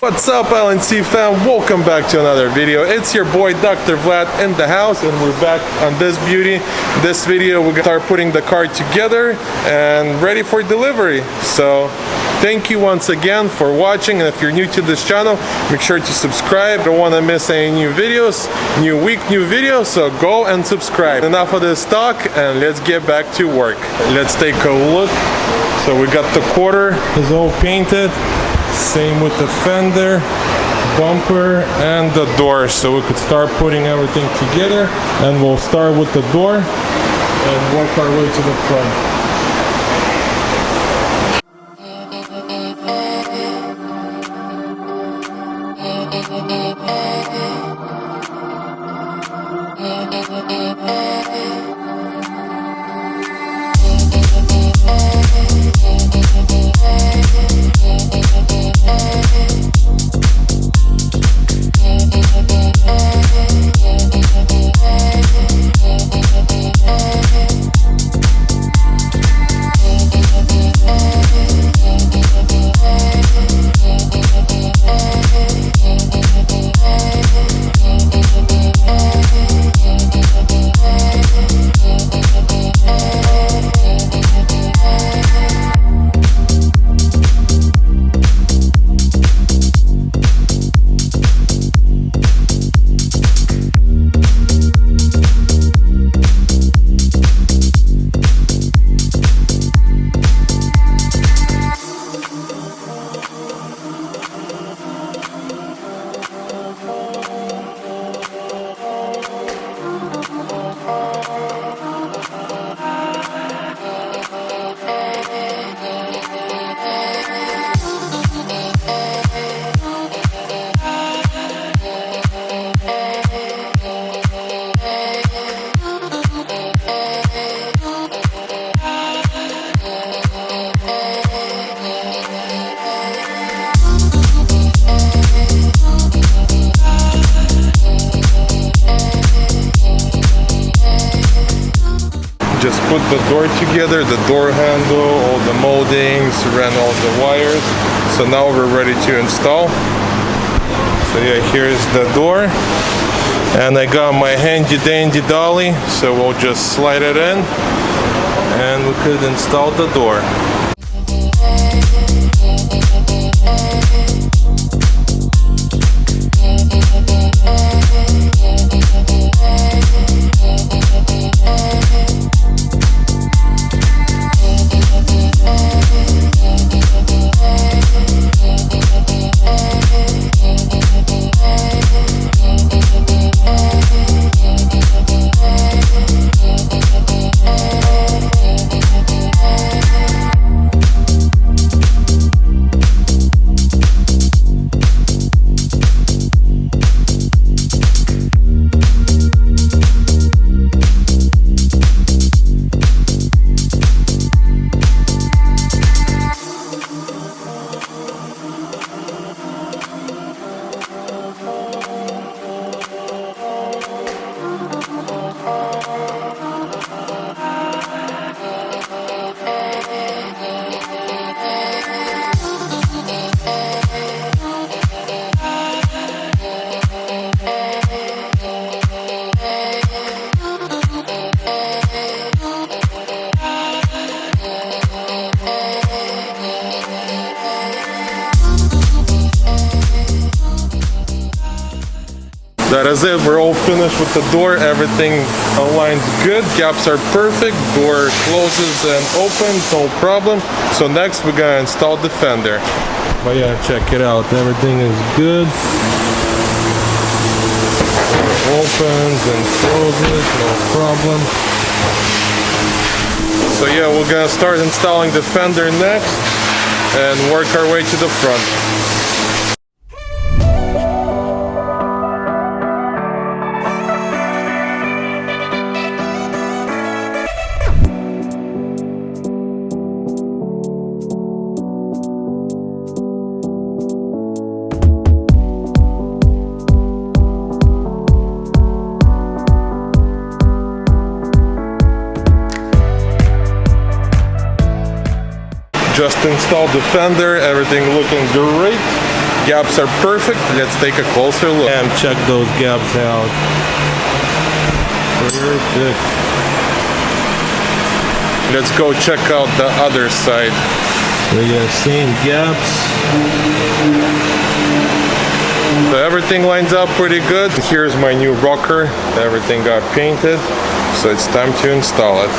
What's up, LNC fam? Welcome back to another video. It's your boy Dr. Vlad in the house, and we're back on this beauty. This video we're gonna start putting the car together and ready for delivery. So thank you once again for watching, and if you're new to this channel, make sure to subscribe. Don't want to miss any new videos, new week, new videos, so go and subscribe. Enough of this talk, and let's get back to work. Let's take a look. So we got the quarter is all painted. Same with the fender, bumper, and the door. So we could start putting everything together, and we'll start with the door and work our way to the front. Just put the door together, the door handle, all the moldings, ran all the wires. So now we're ready to install. So yeah, here's the door. And I got my handy dandy dolly, so we'll just slide it in and we could install the door. That is it, we're all finished with the door, everything aligns good, gaps are perfect, door closes and opens, no problem. So next we're gonna install the fender. But yeah, check it out, everything is good. Opens and closes, no problem. So yeah, we're gonna start installing the fender next and work our way to the front. Just installed the fender, everything looking great. gaps are perfect. Let's take a closer look. And check those gaps out. Perfect. Let's go check out the other side. So yeah, same gaps. So everything lines up pretty good. Here's my new rocker. Everything got painted, so it's time to install it.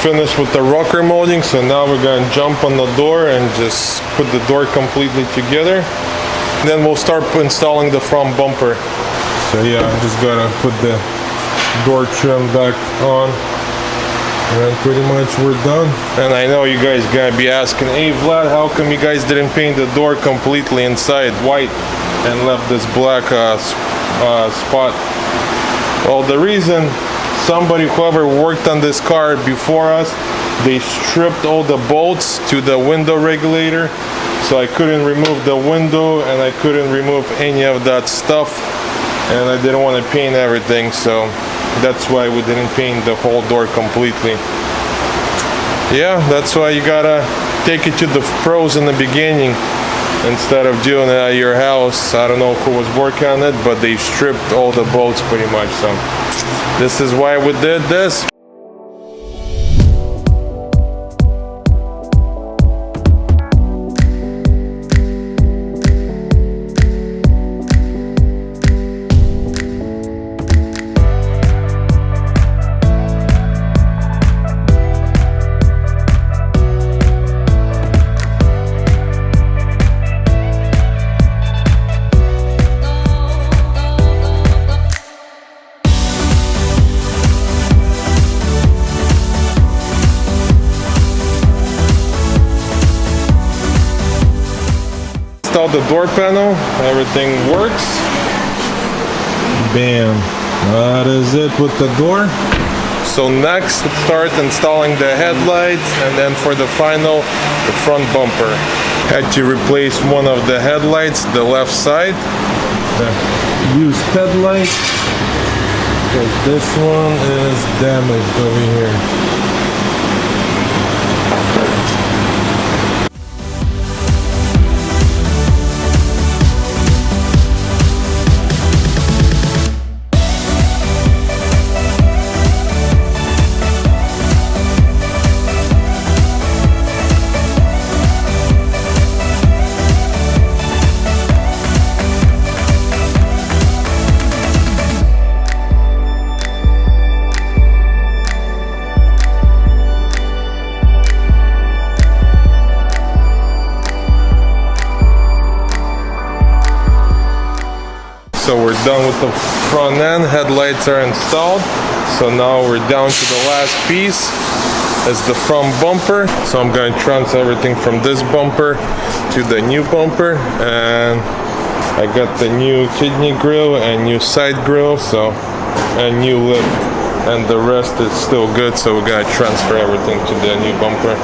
Finished with the rocker molding, so now we're gonna jump on the door and just put the door completely together. Then we'll start installing the front bumper. So yeah, I'm just gonna put the door trim back on, and pretty much we're done. And I know you guys gonna be asking, hey Vlad, how come you guys didn't paint the door completely inside white and left this black spot? Well, the reason, whoever worked on this car before us, they stripped all the bolts to the window regulator, so I couldn't remove the window and I couldn't remove any of that stuff, and I didn't want to paint everything, so that's why we didn't paint the whole door completely. Yeah, that's why you gotta take it to the pros in the beginning instead of doing it at your house. I don't know who was working on it, but they stripped all the bolts pretty much, so this is why we did this. Installed the door panel, everything works. Bam. That is it with the door. So next, let's start installing the headlights, and then for the final, the front bumper. Had to replace one of the headlights, the left side. The used headlight, because this one is damaged over here. So we're done with the front end, headlights are installed. So now we're down to the last piece, is the front bumper. So I'm going to transfer everything from this bumper to the new bumper, and I got the new kidney grill and new side grill, so a new lip, and the rest is still good, so we're going to transfer everything to the new bumper.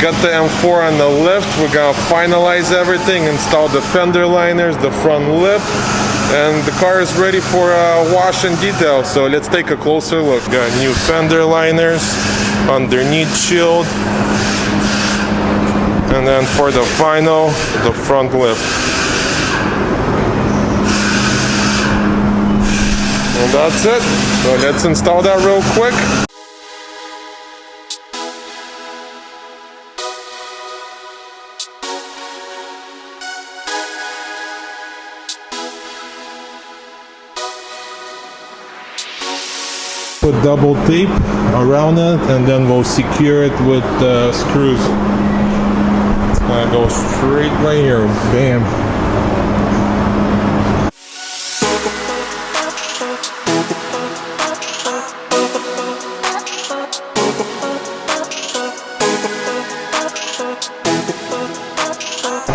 Got the M4 on the lift. We're gonna finalize everything, install the fender liners, the front lip, and the car is ready for wash and detail. So let's take a closer look. Got new fender liners, underneath shield, and then for the final, the front lip. And that's it. So let's install that real quick. Put double tape around it and then we'll secure it with screws. It's gonna go straight right here. Bam.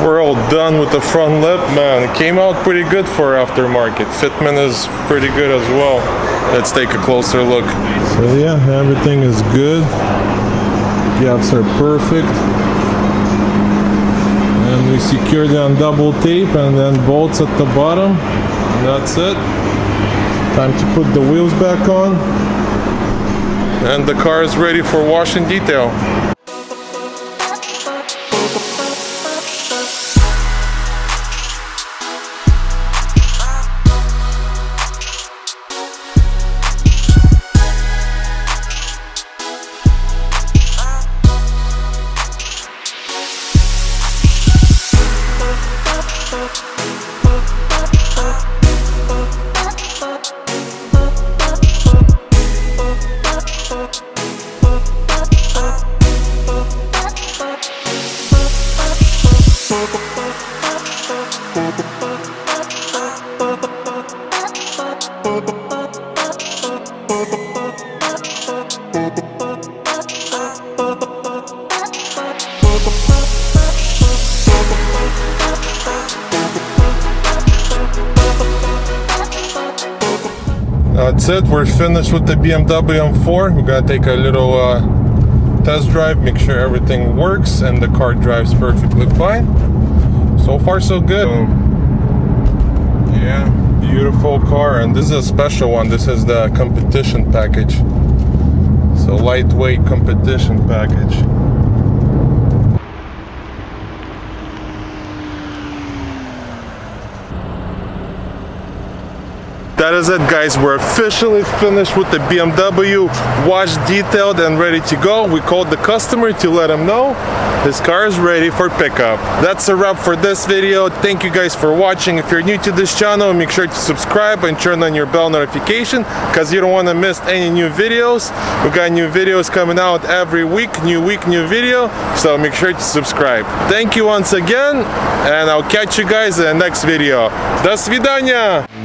We're all done with the front lip, man. It came out pretty good for aftermarket. Fitment is pretty good as well. Let's take a closer look. So yeah, everything is good. Gaps are perfect. And we secured it on double tape and then bolts at the bottom. And that's it. Time to put the wheels back on. And the car is ready for wash and detail. That's it, we're finished with the BMW M4. We're gonna take a little test drive, make sure everything works and the car drives perfectly fine. So far so good. Yeah, beautiful car, and this is a special one. This is the competition package. So lightweight competition package. That is it, guys. We're officially finished with the BMW, washed, detailed, and ready to go. We called the customer to let him know his car is ready for pickup. That's a wrap for this video. Thank you guys for watching. If you're new to this channel, make sure to subscribe and turn on your bell notification because you don't want to miss any new videos. We got new videos coming out every week, new video. So make sure to subscribe. Thank you once again, and I'll catch you guys in the next video. До свидания!